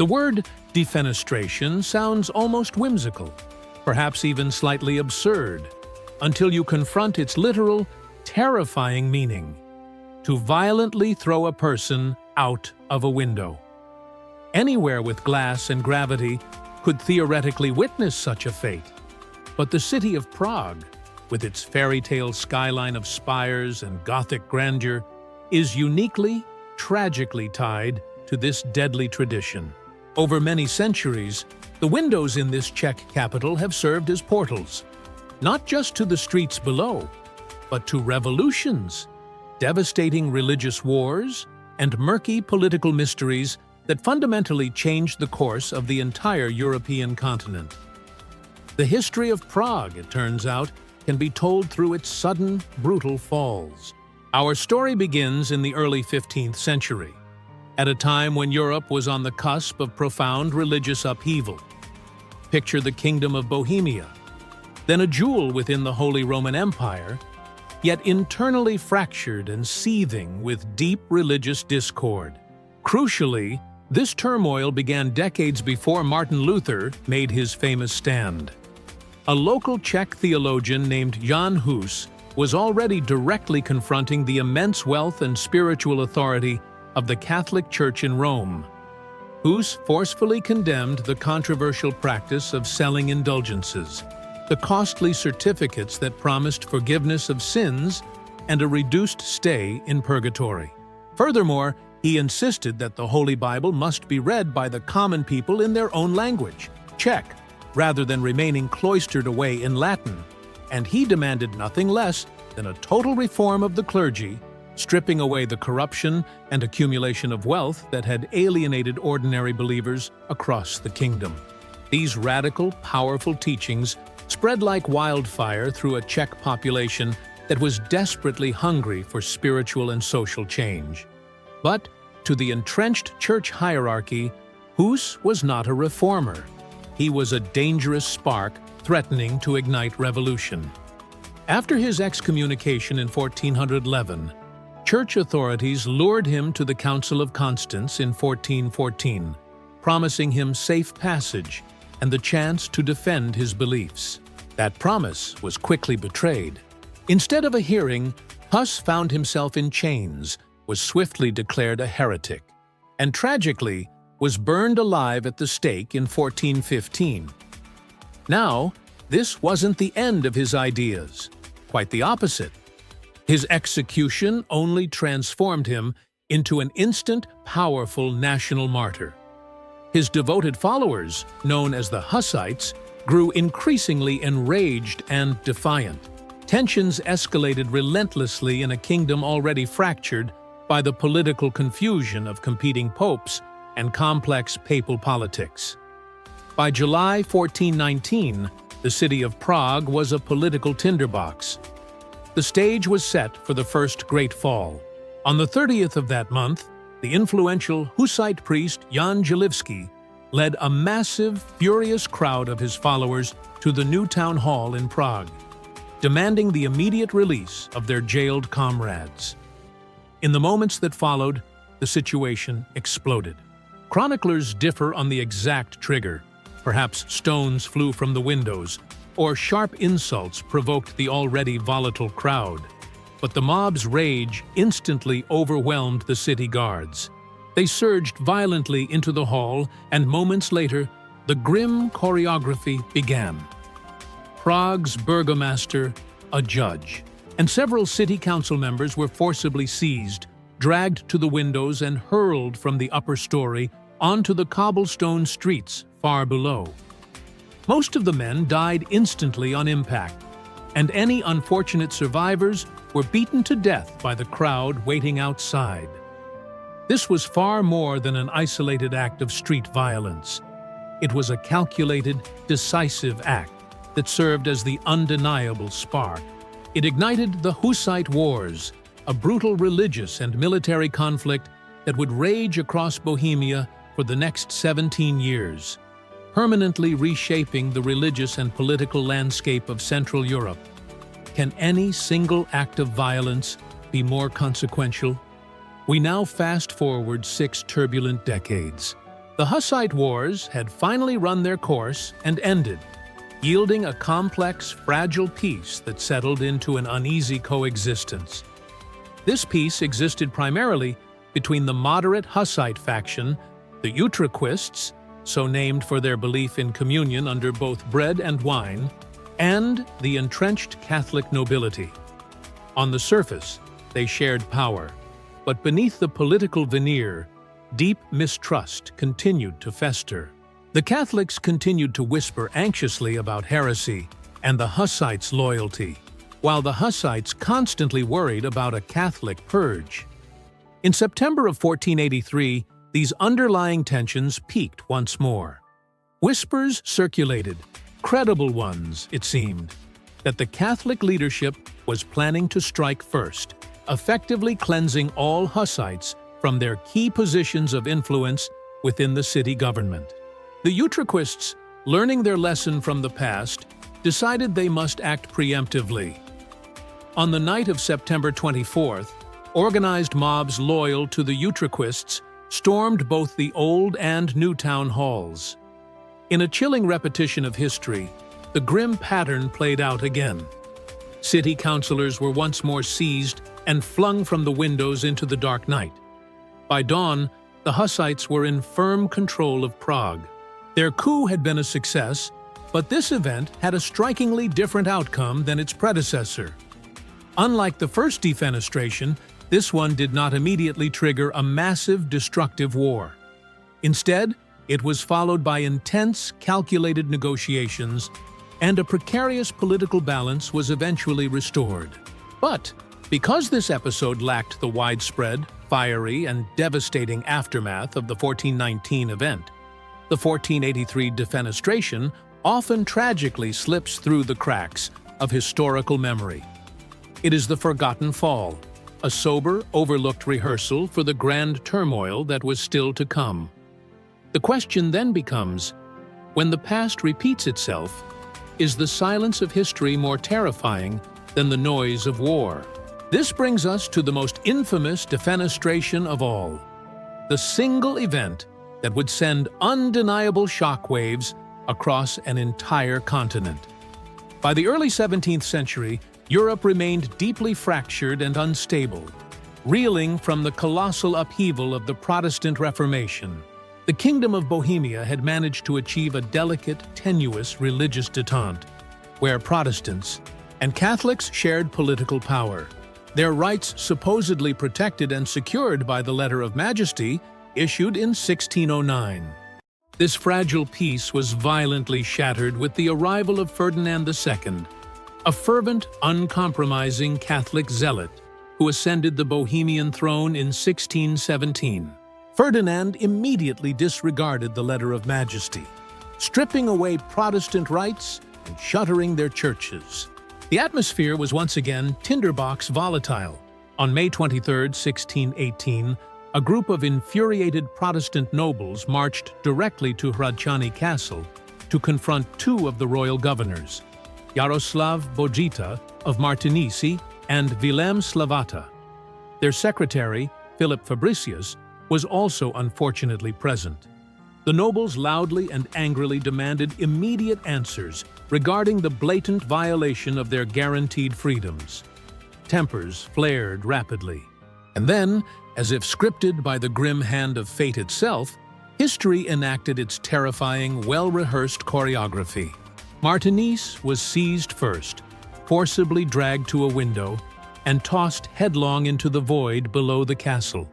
The word defenestration sounds almost whimsical, perhaps even slightly absurd, until you confront its literal, terrifying meaning: to violently throw a person out of a window. Anywhere with glass and gravity could theoretically witness such a fate, but the city of Prague, with its fairy tale skyline of spires and Gothic grandeur, is uniquely, tragically tied to this deadly tradition. Over many centuries, the windows in this Czech capital have served as portals, not just to the streets below, but to revolutions, devastating religious wars, and murky political mysteries that fundamentally changed the course of the entire European continent. The history of Prague, it turns out, can be told through its sudden, brutal falls. Our story begins in the early 15th century, at a time when Europe was on the cusp of profound religious upheaval. Picture the Kingdom of Bohemia, then a jewel within the Holy Roman Empire, yet internally fractured and seething with deep religious discord. Crucially, this turmoil began decades before Martin Luther made his famous stand. A local Czech theologian named Jan Hus was already directly confronting the immense wealth and spiritual authority of the Catholic Church in Rome. Hus forcefully condemned the controversial practice of selling indulgences, the costly certificates that promised forgiveness of sins and a reduced stay in purgatory. Furthermore, he insisted that the Holy Bible must be read by the common people in their own language, Czech, rather than remaining cloistered away in Latin, and he demanded nothing less than a total reform of the clergy, stripping away the corruption and accumulation of wealth that had alienated ordinary believers across the kingdom. These radical, powerful teachings spread like wildfire through a Czech population that was desperately hungry for spiritual and social change. But to the entrenched church hierarchy, Hus was not a reformer. He was a dangerous spark threatening to ignite revolution. After his excommunication in 1411, church authorities lured him to the Council of Constance in 1414, promising him safe passage and the chance to defend his beliefs. That promise was quickly betrayed. Instead of a hearing, Hus found himself in chains, was swiftly declared a heretic, and tragically was burned alive at the stake in 1415. Now, this wasn't the end of his ideas. Quite the opposite. His execution only transformed him into an instant, powerful national martyr. His devoted followers, known as the Hussites, grew increasingly enraged and defiant. Tensions escalated relentlessly in a kingdom already fractured by the political confusion of competing popes and complex papal politics. By July 1419, the city of Prague was a political tinderbox. The stage was set for the First Great Fall. On the 30th of that month, the influential Hussite priest Jan Masaryk led a massive, furious crowd of his followers to the new town hall in Prague, demanding the immediate release of their jailed comrades. In the moments that followed, the situation exploded. Chroniclers differ on the exact trigger. Perhaps stones flew from the windows, or sharp insults provoked the already volatile crowd. But the mob's rage instantly overwhelmed the city guards. They surged violently into the hall, and moments later, the grim choreography began. Prague's burgomaster, a judge, and several city council members were forcibly seized, dragged to the windows, and hurled from the upper story onto the cobblestone streets far below. Most of the men died instantly on impact, and any unfortunate survivors were beaten to death by the crowd waiting outside. This was far more than an isolated act of street violence. It was a calculated, decisive act that served as the undeniable spark. It ignited the Hussite Wars, a brutal religious and military conflict that would rage across Bohemia for the next 17 years, permanently reshaping the religious and political landscape of Central Europe. Can any single act of violence be more consequential? We now fast-forward 6 turbulent decades. The Hussite Wars had finally run their course and ended, yielding a complex, fragile peace that settled into an uneasy coexistence. This peace existed primarily between the moderate Hussite faction, the Utraquists, so named for their belief in communion under both bread and wine, and the entrenched Catholic nobility. On the surface, they shared power, but beneath the political veneer, deep mistrust continued to fester. The Catholics continued to whisper anxiously about heresy and the Hussites' loyalty, while the Hussites constantly worried about a Catholic purge. In September of 1483, these underlying tensions peaked once more. Whispers circulated, credible ones, it seemed, that the Catholic leadership was planning to strike first, effectively cleansing all Hussites from their key positions of influence within the city government. The Utraquists, learning their lesson from the past, decided they must act preemptively. On the night of September 24th, organized mobs loyal to the Utraquists stormed both the old and new town halls. In a chilling repetition of history, the grim pattern played out again. City councilors were once more seized and flung from the windows into the dark night. By dawn, the Hussites were in firm control of Prague. Their coup had been a success, but this event had a strikingly different outcome than its predecessor. Unlike the first defenestration, this one did not immediately trigger a massive, destructive war. Instead, it was followed by intense, calculated negotiations, and a precarious political balance was eventually restored. But because this episode lacked the widespread, fiery, and devastating aftermath of the 1419 event, the 1483 defenestration often tragically slips through the cracks of historical memory. It is the forgotten fall, a sober, overlooked rehearsal for the grand turmoil that was still to come. The question then becomes, when the past repeats itself, is the silence of history more terrifying than the noise of war? This brings us to the most infamous defenestration of all, the single event that would send undeniable shockwaves across an entire continent. By the early 17th century, Europe remained deeply fractured and unstable, reeling from the colossal upheaval of the Protestant Reformation. The Kingdom of Bohemia had managed to achieve a delicate, tenuous religious détente, where Protestants and Catholics shared political power, their rights supposedly protected and secured by the Letter of Majesty issued in 1609. This fragile peace was violently shattered with the arrival of Ferdinand II, a fervent, uncompromising Catholic zealot who ascended the Bohemian throne in 1617. Ferdinand immediately disregarded the Letter of Majesty, stripping away Protestant rights and shuttering their churches. The atmosphere was once again tinderbox volatile. On May 23, 1618, a group of infuriated Protestant nobles marched directly to Hradčany Castle to confront two of the royal governors, Jaroslav Bojita of Martinisi and Vilém Slavata. Their secretary, Philip Fabricius, was also unfortunately present. The nobles loudly and angrily demanded immediate answers regarding the blatant violation of their guaranteed freedoms. Tempers flared rapidly. And then, as if scripted by the grim hand of fate itself, history enacted its terrifying, well-rehearsed choreography. Martinisse was seized first, forcibly dragged to a window, and tossed headlong into the void below the castle.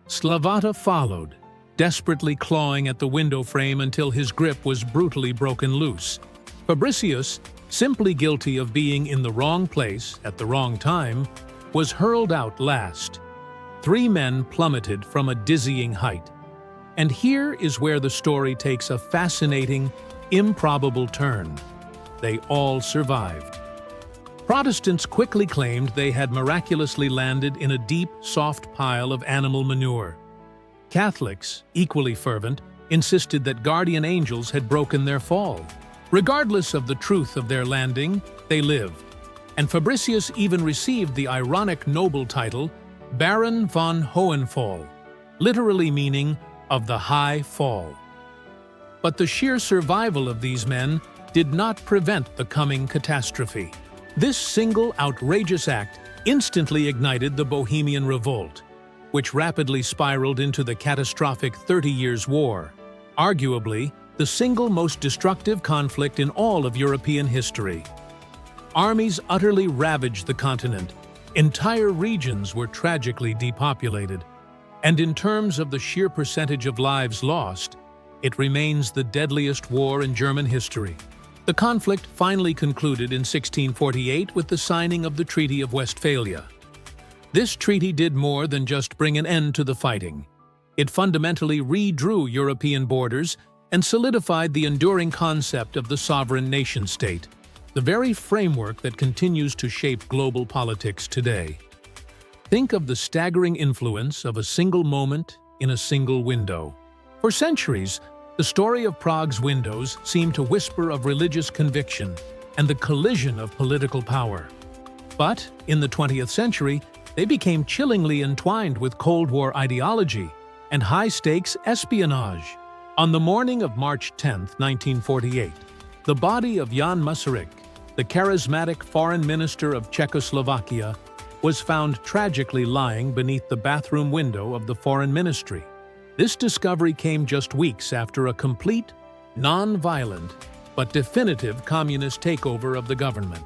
Slavata followed, desperately clawing at the window frame until his grip was brutally broken loose. Fabricius, simply guilty of being in the wrong place at the wrong time, was hurled out last. Three men plummeted from a dizzying height. And here is where the story takes a fascinating, improbable turn. They all survived. Protestants quickly claimed they had miraculously landed in a deep, soft pile of animal manure. Catholics, equally fervent, insisted that guardian angels had broken their fall. Regardless of the truth of their landing, they lived. And Fabricius even received the ironic noble title Baron von Hohenfall, literally meaning of the high fall. But the sheer survival of these men did not prevent the coming catastrophe. This single outrageous act instantly ignited the Bohemian Revolt, which rapidly spiraled into the catastrophic 30 Years' War, arguably the single most destructive conflict in all of European history. Armies utterly ravaged the continent. Entire regions were tragically depopulated. And in terms of the sheer percentage of lives lost, it remains the deadliest war in German history. The conflict finally concluded in 1648 with the signing of the Treaty of Westphalia. This treaty did more than just bring an end to the fighting. It fundamentally redrew European borders and solidified the enduring concept of the sovereign nation-state, the very framework that continues to shape global politics today. Think of the staggering influence of a single moment in a single window. For centuries, the story of Prague's windows seemed to whisper of religious conviction and the collision of political power. But in the 20th century, they became chillingly entwined with Cold War ideology and high-stakes espionage. On the morning of March 10, 1948, the body of Jan Masaryk, the charismatic Foreign Minister of Czechoslovakia, was found tragically lying beneath the bathroom window of the Foreign Ministry. This discovery came just weeks after a complete, non-violent, but definitive communist takeover of the government.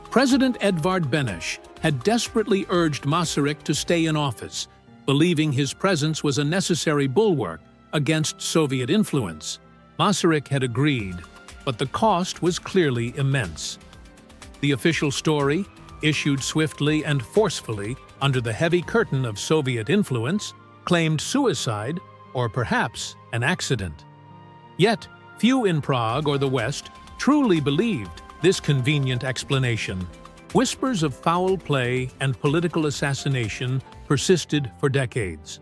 President Edvard Beneš had desperately urged Masaryk to stay in office, believing his presence was a necessary bulwark against Soviet influence. Masaryk had agreed, but the cost was clearly immense. The official story, issued swiftly and forcefully under the heavy curtain of Soviet influence, claimed suicide or perhaps an accident. Yet, few in Prague or the West truly believed this convenient explanation. Whispers of foul play and political assassination persisted for decades.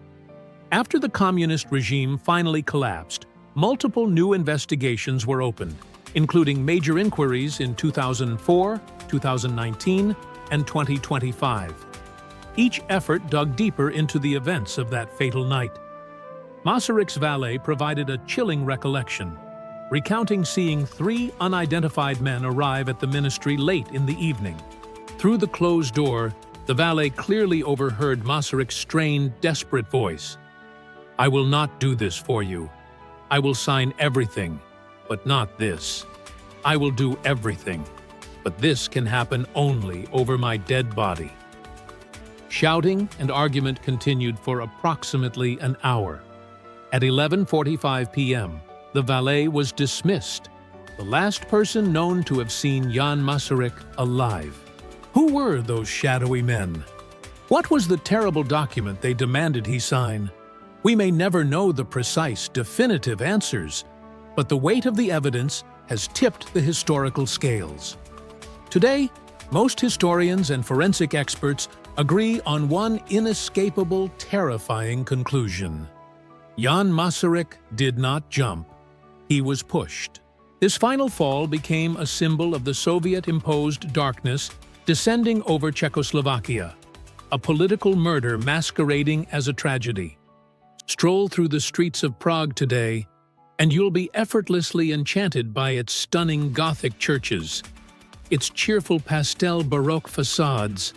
After the communist regime finally collapsed, multiple new investigations were opened, including major inquiries in 2004, 2019, and 2025. Each effort dug deeper into the events of that fatal night. Masaryk's valet provided a chilling recollection, recounting seeing 3 unidentified men arrive at the ministry late in the evening. Through the closed door, the valet clearly overheard Masaryk's strained, desperate voice. "I will not do this for you. I will sign everything, but not this. I will do everything, but this can happen only over my dead body." Shouting and argument continued for approximately an hour. At 11:45 p.m., the valet was dismissed, the last person known to have seen Jan Masaryk alive. Who were those shadowy men? What was the terrible document they demanded he sign? We may never know the precise, definitive answers, but the weight of the evidence has tipped the historical scales. Today, most historians and forensic experts agree on one inescapable, terrifying conclusion. Jan Masaryk did not jump. He was pushed. His final fall became a symbol of the Soviet-imposed darkness descending over Czechoslovakia, a political murder masquerading as a tragedy. Stroll through the streets of Prague today, and you'll be effortlessly enchanted by its stunning Gothic churches, its cheerful pastel Baroque facades,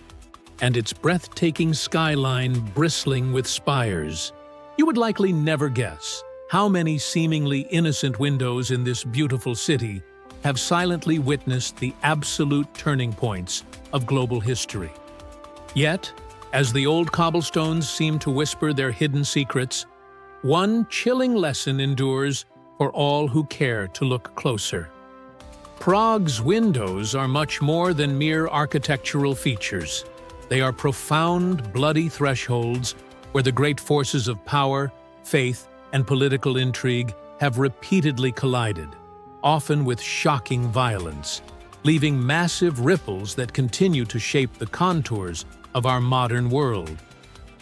and its breathtaking skyline bristling with spires. You would likely never guess how many seemingly innocent windows in this beautiful city have silently witnessed the absolute turning points of global history. Yet, as the old cobblestones seem to whisper their hidden secrets, one chilling lesson endures for all who care to look closer. Prague's windows are much more than mere architectural features. They are profound, bloody thresholds where the great forces of power, faith, and political intrigue have repeatedly collided, often with shocking violence, leaving massive ripples that continue to shape the contours of our modern world.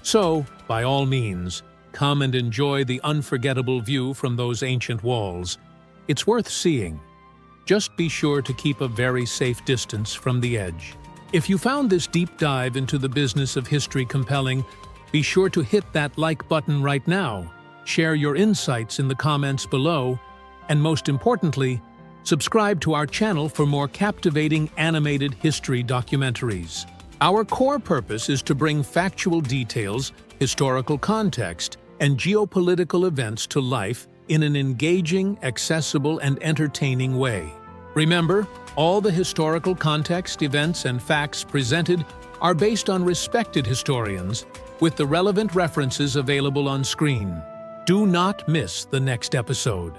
So, by all means, come and enjoy the unforgettable view from those ancient walls. It's worth seeing. Just be sure to keep a very safe distance from the edge. If you found this deep dive into the business of history compelling, be sure to hit that like button right now share your insights in the comments below, and most importantly, subscribe to our channel for more captivating animated history documentaries. Our core purpose is to bring factual details, historical context, and geopolitical events to life in an engaging, accessible, and entertaining way. Remember, all the historical context, events, and facts presented are based on respected historians, with the relevant references available on screen. Do not miss the next episode.